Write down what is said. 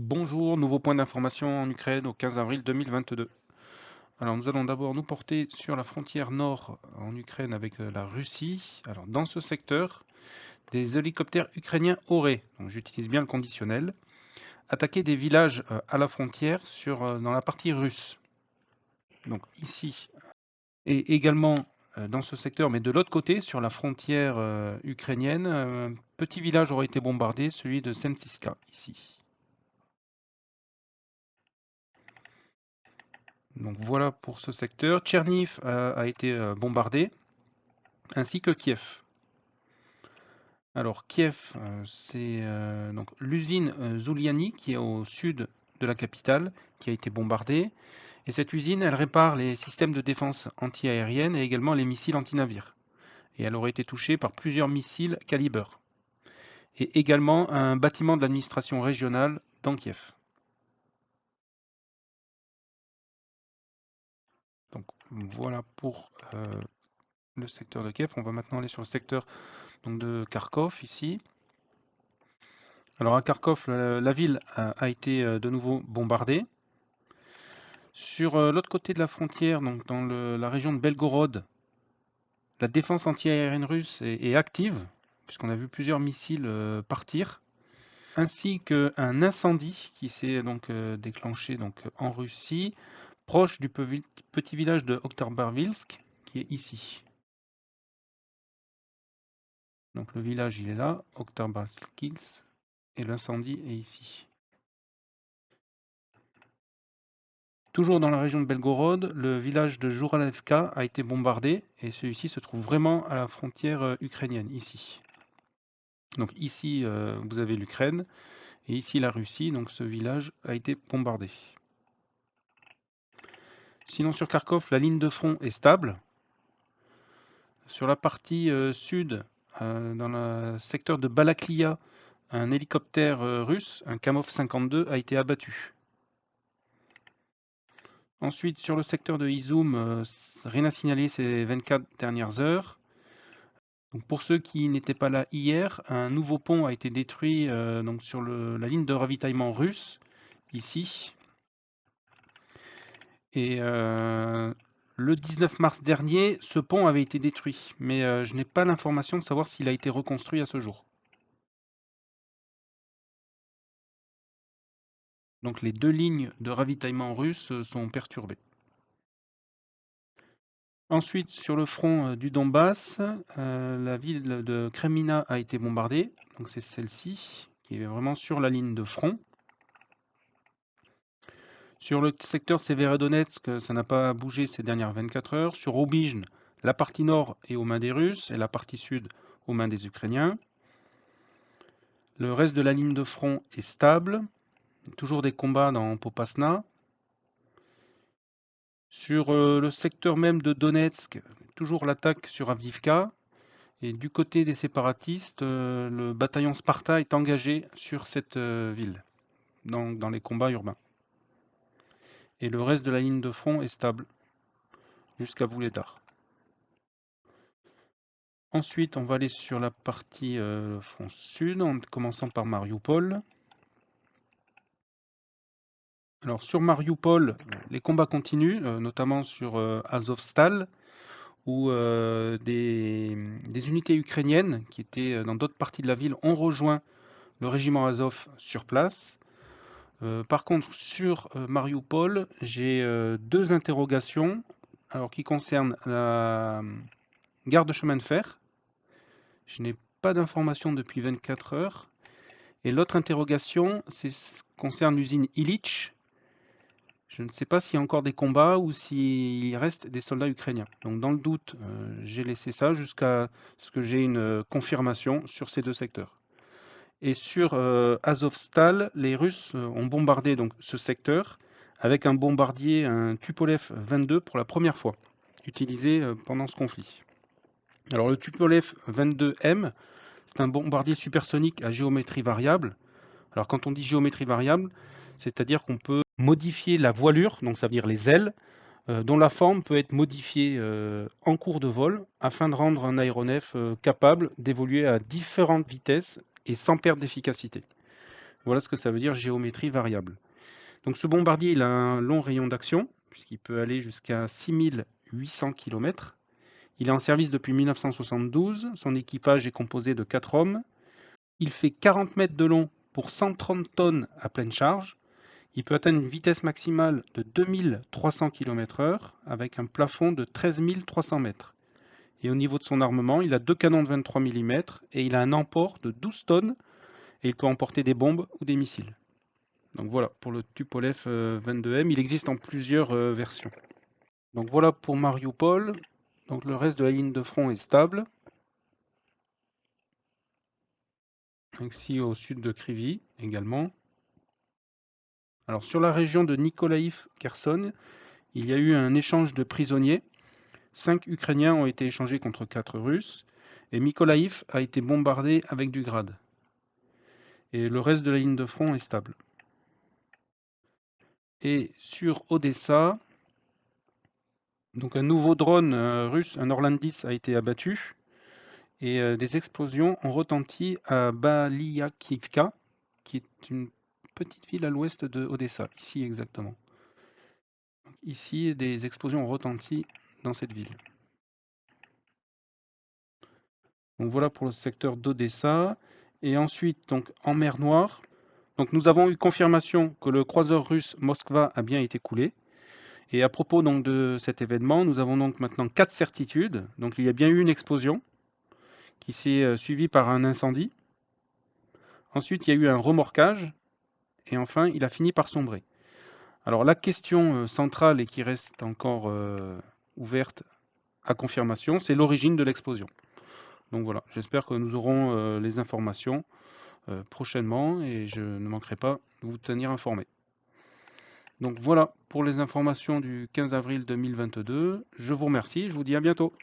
Bonjour, nouveau point d'information en Ukraine au 15 avril 2022. Alors nous allons d'abord nous porter sur la frontière nord en Ukraine avec la Russie. Alors dans ce secteur, des hélicoptères ukrainiens auraient, donc j'utilise bien le conditionnel, attaqué des villages à la frontière dans la partie russe. Donc ici, et également dans ce secteur, mais de l'autre côté, sur la frontière ukrainienne, un petit village aurait été bombardé, celui de Sensiska, ici. Donc voilà pour ce secteur. Tcherniv a été bombardé, ainsi que Kiev. Alors Kiev, c'est donc l'usine Zuliani qui est au sud de la capitale, qui a été bombardée. Et cette usine, elle répare les systèmes de défense anti-aérienne et également les missiles anti-navires. Et elle aurait été touchée par plusieurs missiles Caliber. Et également un bâtiment de l'administration régionale dans Kiev. Donc voilà pour le secteur de Kiev. On va maintenant aller sur le secteur donc, de Kharkov ici. Alors à Kharkov, la ville a été de nouveau bombardée. Sur l'autre côté de la frontière, donc dans la région de Belgorod, la défense antiaérienne russe est active, puisqu'on a vu plusieurs missiles partir, ainsi qu'un incendie qui s'est donc déclenché donc, en Russie, proche du petit village de Oktarbarvilsk, qui est ici. Donc le village, il est là, Oktarbarvilsk, et l'incendie est ici. Toujours dans la région de Belgorod, le village de Jouralevka a été bombardé et celui-ci se trouve vraiment à la frontière ukrainienne, ici. Donc ici, vous avez l'Ukraine et ici la Russie, donc ce village a été bombardé. Sinon sur Kharkov, la ligne de front est stable. Sur la partie sud, dans le secteur de Balaklia, un hélicoptère russe, un Kamov 52, a été abattu. Ensuite, sur le secteur de Izoum, rien à signaler ces 24 dernières heures. Donc pour ceux qui n'étaient pas là hier, un nouveau pont a été détruit donc sur la ligne de ravitaillement russe, ici. Et le 19 mars dernier, ce pont avait été détruit, mais je n'ai pas l'information de savoir s'il a été reconstruit à ce jour. Donc les deux lignes de ravitaillement russes sont perturbées. Ensuite, sur le front du Donbass, la ville de Kremina a été bombardée. Donc c'est celle-ci, qui est vraiment sur la ligne de front. Sur le secteur Severodonetsk, ça n'a pas bougé ces dernières 24 heures. Sur Obijne, la partie nord est aux mains des Russes et la partie sud aux mains des Ukrainiens. Le reste de la ligne de front est stable. Toujours des combats dans Popasna. Sur le secteur même de Donetsk, toujours l'attaque sur Avdivka. Et du côté des séparatistes, le bataillon Sparta est engagé sur cette ville, dans les combats urbains. Et le reste de la ligne de front est stable, jusqu'à Vuhledar. Ensuite, on va aller sur la partie front sud, en commençant par Mariupol. Alors sur Mariupol, les combats continuent, notamment sur Azovstal, où des unités ukrainiennes qui étaient dans d'autres parties de la ville ont rejoint le régiment Azov sur place. Par contre, sur Mariupol, j'ai deux interrogations qui concernent la gare de chemin de fer. Je n'ai pas d'informations depuis 24 heures. Et l'autre interrogation concerne l'usine Illich. Je ne sais pas s'il y a encore des combats ou s'il reste des soldats ukrainiens. Donc dans le doute, j'ai laissé ça jusqu'à ce que j'ai une confirmation sur ces deux secteurs. Et sur Azovstal, les Russes ont bombardé donc, ce secteur avec un bombardier, un Tupolev 22 pour la première fois, utilisé pendant ce conflit. Alors le Tupolev 22M, c'est un bombardier supersonique à géométrie variable. Alors quand on dit géométrie variable, c'est-à-dire qu'on peut modifier la voilure, donc ça veut dire les ailes, dont la forme peut être modifiée en cours de vol afin de rendre un aéronef capable d'évoluer à différentes vitesses et sans perte d'efficacité. Voilà ce que ça veut dire géométrie variable. Donc ce bombardier, il a un long rayon d'action, puisqu'il peut aller jusqu'à 6800 km. Il est en service depuis 1972. Son équipage est composé de 4 hommes. Il fait 40 mètres de long pour 130 tonnes à pleine charge. Il peut atteindre une vitesse maximale de 2300 km/h avec un plafond de 13 300 mètres. Et au niveau de son armement, il a 2 canons de 23 mm et il a un emport de 12 tonnes et il peut emporter des bombes ou des missiles. Donc voilà pour le Tupolev 22M. Il existe en plusieurs versions. Donc voilà pour Mariupol. Donc le reste de la ligne de front est stable. Ici au sud de Kryvyi également. Alors sur la région de Nikolaïv-Kherson, il y a eu un échange de prisonniers. 5 Ukrainiens ont été échangés contre 4 Russes. Et Mykolaïv a été bombardé avec du grade. Et le reste de la ligne de front est stable. Et sur Odessa, donc un nouveau drone russe, un Orlan 10, a été abattu. Et des explosions ont retenti à Baliakivka, qui est une petite ville à l'ouest de Odessa, ici exactement. Donc ici, des explosions ont retenti dans cette ville. Donc voilà pour le secteur d'Odessa. Et ensuite, donc en mer Noire, donc nous avons eu confirmation que le croiseur russe Moskva a bien été coulé. Et à propos donc de cet événement, nous avons donc maintenant 4 certitudes. Donc il y a bien eu une explosion qui s'est suivie par un incendie. Ensuite, il y a eu un remorquage. Et enfin, il a fini par sombrer. Alors la question centrale et qui reste encore ouverte à confirmation, c'est l'origine de l'explosion. Donc voilà, j'espère que nous aurons les informations prochainement et je ne manquerai pas de vous tenir informé. Donc voilà pour les informations du 15 avril 2022. Je vous remercie, je vous dis à bientôt.